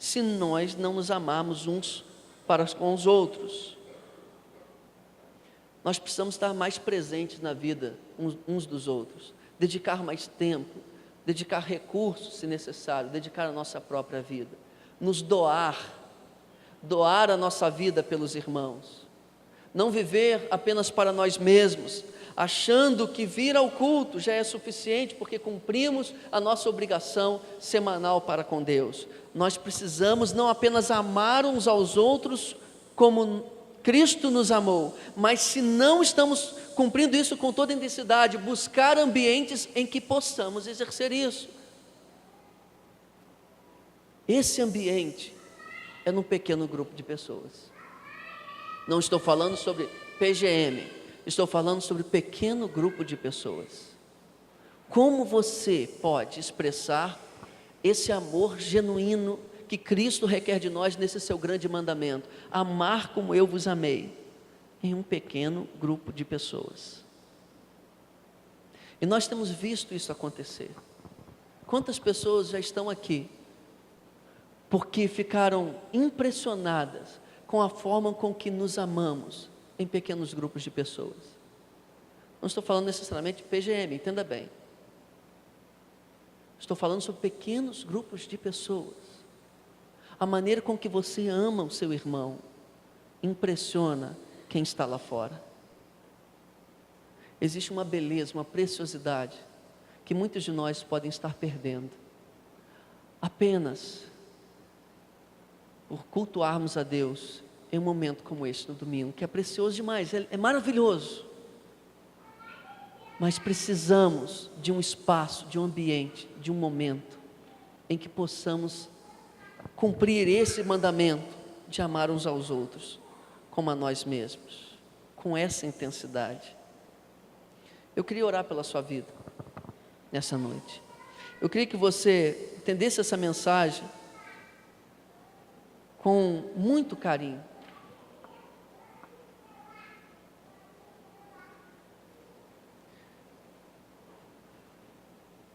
se nós não nos amarmos uns para com os outros. Nós precisamos estar mais presentes na vida uns dos outros, dedicar mais tempo, dedicar recursos se necessário, dedicar a nossa própria vida, nos doar a nossa vida pelos irmãos, não viver apenas para nós mesmos, achando que vir ao culto já é suficiente porque cumprimos a nossa obrigação semanal para com Deus. Nós precisamos não apenas amar uns aos outros como Cristo nos amou, mas se não estamos cumprindo isso com toda intensidade, buscar ambientes em que possamos exercer isso. Esse ambiente é num pequeno grupo de pessoas. Não estou falando sobre PGM, estou falando sobre pequeno grupo de pessoas. Como você pode expressar esse amor genuíno que Cristo requer de nós nesse seu grande mandamento? Amar como eu vos amei, em um pequeno grupo de pessoas. E nós temos visto isso acontecer. Quantas pessoas já estão aqui porque ficaram impressionadas com a forma com que nos amamos em pequenos grupos de pessoas? Não estou falando necessariamente de PGM, entenda bem. Estou falando sobre pequenos grupos de pessoas. A maneira com que você ama o seu irmão impressiona quem está lá fora. Existe uma beleza, uma preciosidade que muitos de nós podem estar perdendo apenas por cultuarmos a Deus em um momento como este no domingo, que é precioso demais, é maravilhoso. Mas precisamos de um espaço, de um ambiente, de um momento em que possamos cumprir esse mandamento de amar uns aos outros como a nós mesmos, com essa intensidade. Eu queria orar pela sua vida nessa noite. Eu queria que você entendesse essa mensagem com muito carinho.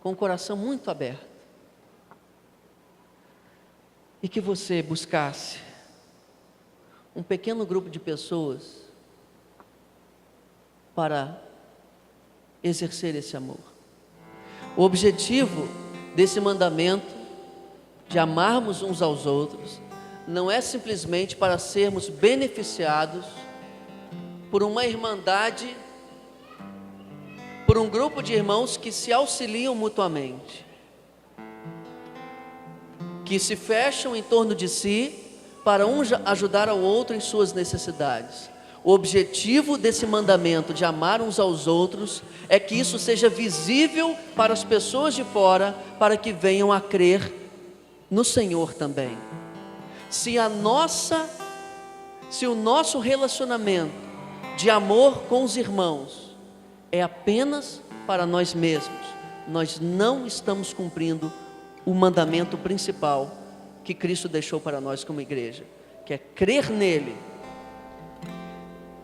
Com o coração muito aberto. E que você buscasse um pequeno grupo de pessoas para exercer esse amor. O objetivo desse mandamento de amarmos uns aos outros não é simplesmente para sermos beneficiados por uma irmandade, por um grupo de irmãos que se auxiliam mutuamente, que se fecham em torno de si para um ajudar ao outro em suas necessidades. O objetivo desse mandamento de amar uns aos outros é que isso seja visível para as pessoas de fora, para que venham a crer no Senhor também. Se o nosso relacionamento de amor com os irmãos é apenas para nós mesmos, nós não estamos cumprindo o mandamento principal que Cristo deixou para nós como igreja, que é crer nele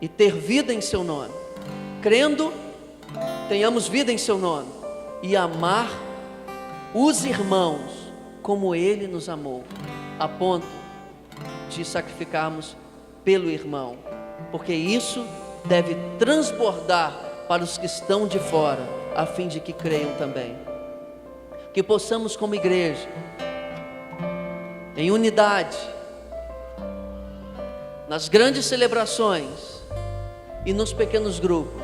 e ter vida em seu nome. Crendo, tenhamos vida em seu nome e amar os irmãos como ele nos amou, a ponto de sacrificarmos pelo irmão, porque isso deve transbordar para os que estão de fora, a fim de que creiam também. Que possamos, como igreja, em unidade, nas grandes celebrações e nos pequenos grupos,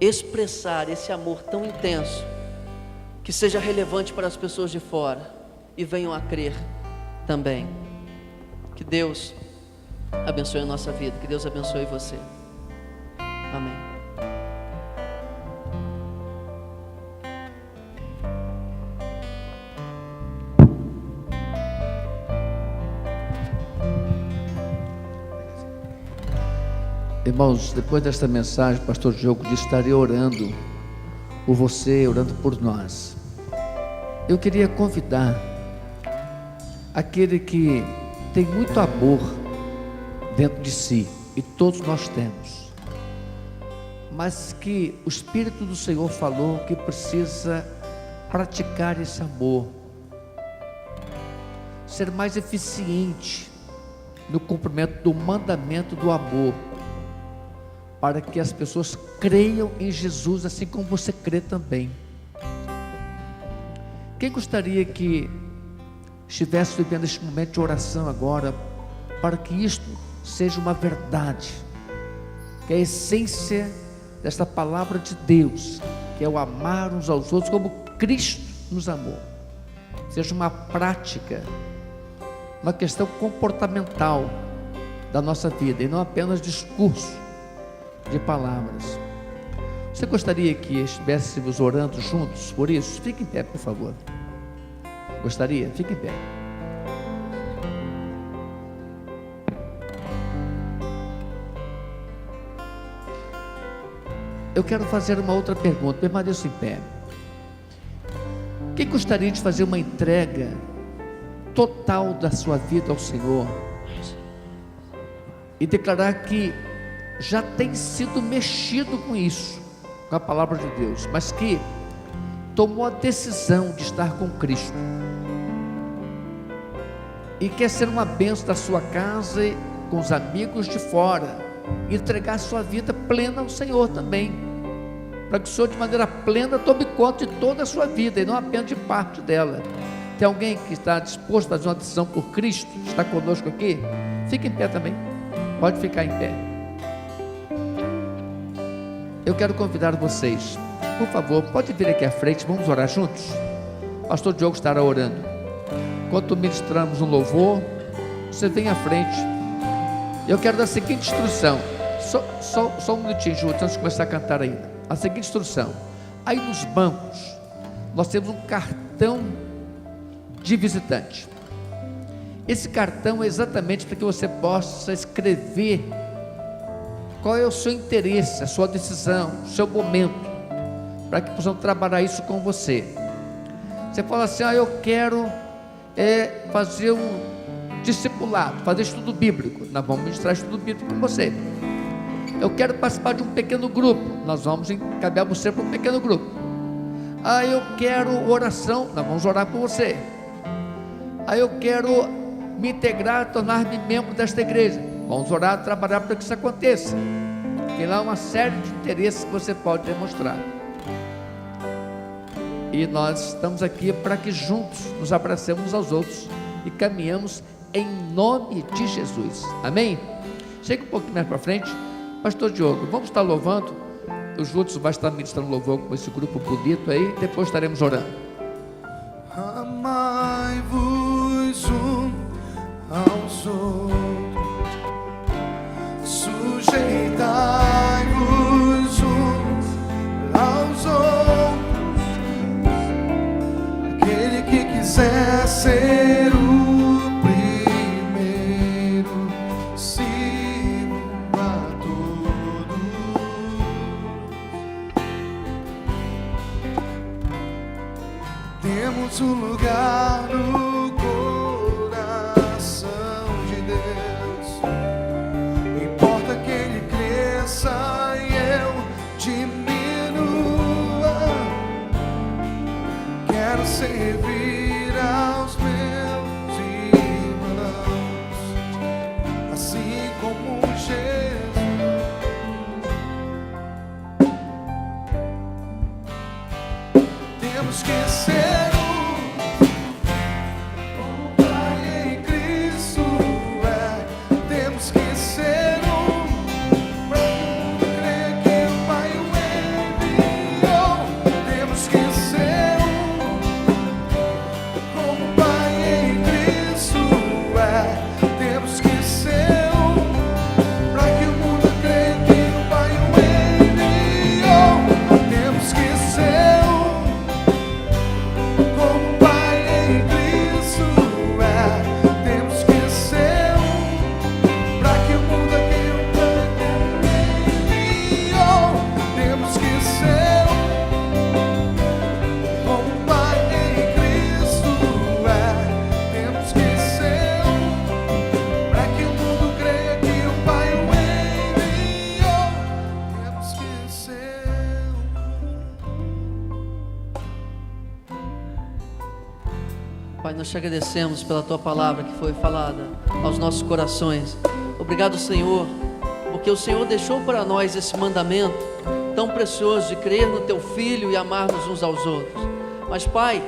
expressar esse amor tão intenso, que seja relevante para as pessoas de fora e venham a crer também. Que Deus abençoe a nossa vida, que Deus abençoe você. Amém. Irmãos, depois desta mensagem, o pastor Diogo disse que estaria orando por você, orando por nós. Eu queria convidar aquele que tem muito amor dentro de si, e todos nós temos, mas que o Espírito do Senhor falou que precisa praticar esse amor, ser mais eficiente no cumprimento do mandamento do amor, para que as pessoas creiam em Jesus assim como você crê também. Quem gostaria que estivesse vivendo este momento de oração agora, para que isto seja uma verdade, que é a essência desta palavra de Deus, que é o amar uns aos outros como Cristo nos amou, seja uma prática, uma questão comportamental da nossa vida, e não apenas discurso de palavras. Você gostaria que estivéssemos orando juntos por isso? Fique em pé, por favor. Gostaria? Fique em pé. Eu quero fazer uma outra pergunta, permaneça em pé. Quem gostaria de fazer uma entrega total da sua vida ao Senhor e declarar que já tem sido mexido com isso, com a palavra de Deus, mas que tomou a decisão de estar com Cristo e quer ser uma bênção da sua casa e com os amigos de fora, entregar a sua vida plena ao Senhor também, para que o Senhor de maneira plena tome conta de toda a sua vida e não apenas de parte dela. Tem alguém que está disposto a fazer uma decisão por Cristo? Está conosco aqui? Fique em pé também, pode ficar em pé. Eu quero convidar vocês, por favor, pode vir aqui à frente, vamos orar juntos. O pastor Diogo estará orando. Enquanto ministramos um louvor, você vem à frente. Eu quero dar a seguinte instrução, só um minutinho, Júlio, antes de começar a cantar ainda. A seguinte instrução: aí nos bancos, nós temos um cartão de visitante. Esse cartão é exatamente para que você possa escrever qual é o seu interesse, a sua decisão, o seu momento, para que possamos trabalhar isso com você. Você fala assim: eu quero fazer um discipulado, fazer estudo bíblico. Nós vamos ministrar estudo bíblico com você. Eu quero participar de um pequeno grupo. Nós vamos encaminhar você para um pequeno grupo. Eu quero oração. Nós vamos orar por você. Eu quero me integrar, tornar-me membro desta igreja. Vamos orar, trabalhar para que isso aconteça. Tem lá uma série de interesses que você pode demonstrar. E nós estamos aqui para que juntos nos abracemos uns aos outros e caminhamos em nome de Jesus. Amém? Chega um pouquinho mais para frente. Pastor Diogo, vamos estar louvando. O Júlio vai estar ministrando louvor com esse grupo bonito aí. Depois estaremos orando. Amai-vos um aos outros, sujeitai-vos uns aos outros. Aquele que quiser ser o primeiro, sirva a todos. Temos um lugar no coração de Deus. Importa que Ele cresça e eu diminua. Quero servir aos meus irmãos, assim como Jesus. Temos que ser como Pai em Cristo é. Temos que ser pra crer que o Pai o enviou. Temos que ser como Pai em Cristo é. Temos que ser pra que o mundo creia que o Pai o enviou. Temos que ser como Pai em Cristo é. Temos que ser pra que o mundo aqui o Pai enviou. Temos que ser como Pai em Cristo é. Temos que ser pra que o mundo creia que o Pai o enviou. Temos que ser. Pai, nós te agradecemos pela Tua palavra que foi falada aos nossos corações. Obrigado, Senhor, porque o Senhor deixou para nós esse mandamento tão precioso de crer no Teu Filho e amarmos uns aos outros. Mas, Pai,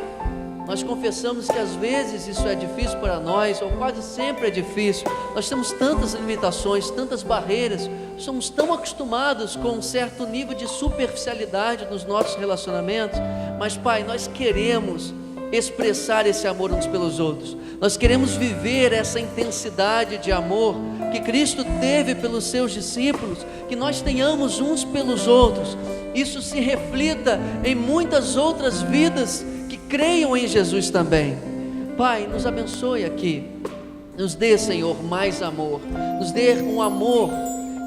nós confessamos que às vezes isso é difícil para nós, ou quase sempre é difícil. Nós temos tantas limitações, tantas barreiras, somos tão acostumados com um certo nível de superficialidade nos nossos relacionamentos. Mas, Pai, nós queremos expressar esse amor uns pelos outros. Nós queremos viver essa intensidade de amor que Cristo teve pelos seus discípulos, que nós tenhamos uns pelos outros. Isso se reflita em muitas outras vidas que creiam em Jesus também. Pai, nos abençoe aqui. Nos dê, Senhor, mais amor. Nos dê um amor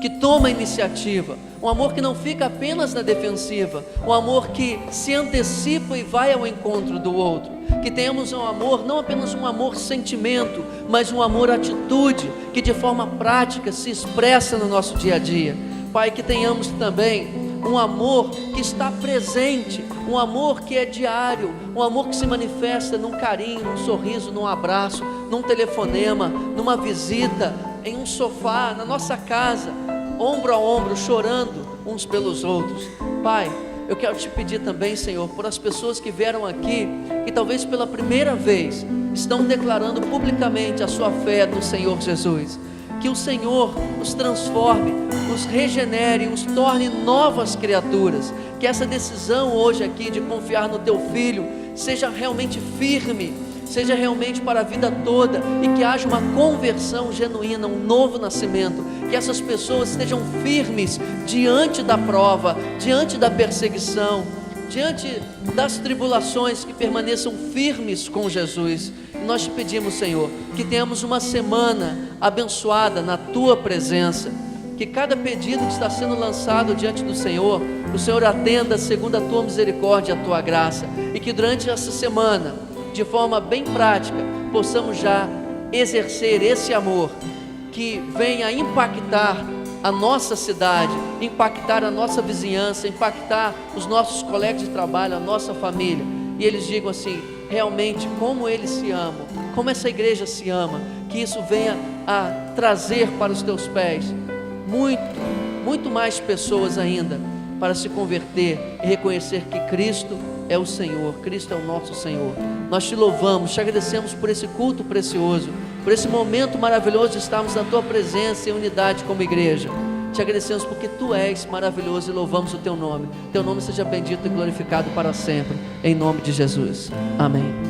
que toma iniciativa, um amor que não fica apenas na defensiva, um amor que se antecipa e vai ao encontro do outro. Que tenhamos um amor, não apenas um amor sentimento, mas um amor atitude, que de forma prática se expressa no nosso dia a dia. Pai, que tenhamos também um amor que está presente, um amor que é diário, um amor que se manifesta num carinho, num sorriso, num abraço, num telefonema, numa visita, em um sofá, na nossa casa, ombro a ombro, chorando uns pelos outros. Pai, eu quero te pedir também, Senhor, por as pessoas que vieram aqui, que talvez pela primeira vez estão declarando publicamente a sua fé no Senhor Jesus. Que o Senhor os transforme, os regenere, os torne novas criaturas. Que essa decisão hoje aqui de confiar no Teu Filho seja realmente firme, seja realmente para a vida toda, e que haja uma conversão genuína, um novo nascimento. Que essas pessoas estejam firmes diante da prova, diante da perseguição, diante das tribulações, que permaneçam firmes com Jesus. Nós te pedimos, Senhor, que tenhamos uma semana abençoada na Tua presença, que cada pedido que está sendo lançado diante do Senhor, o Senhor atenda segundo a Tua misericórdia e a Tua graça, e que durante essa semana, de forma bem prática, possamos já exercer esse amor que venha impactar a nossa cidade, impactar a nossa vizinhança, impactar os nossos colegas de trabalho, a nossa família, e eles digam assim: realmente como eles se amam, como essa igreja se ama. Que isso venha a trazer para os Teus pés muito mais pessoas ainda para se converter e reconhecer que Cristo é o Senhor, Cristo é o nosso Senhor. Nós te louvamos, te agradecemos por esse culto precioso, por esse momento maravilhoso de estarmos na Tua presença em unidade como igreja. Te agradecemos porque Tu és maravilhoso e louvamos o Teu nome. Teu nome seja bendito e glorificado para sempre, em nome de Jesus. Amém.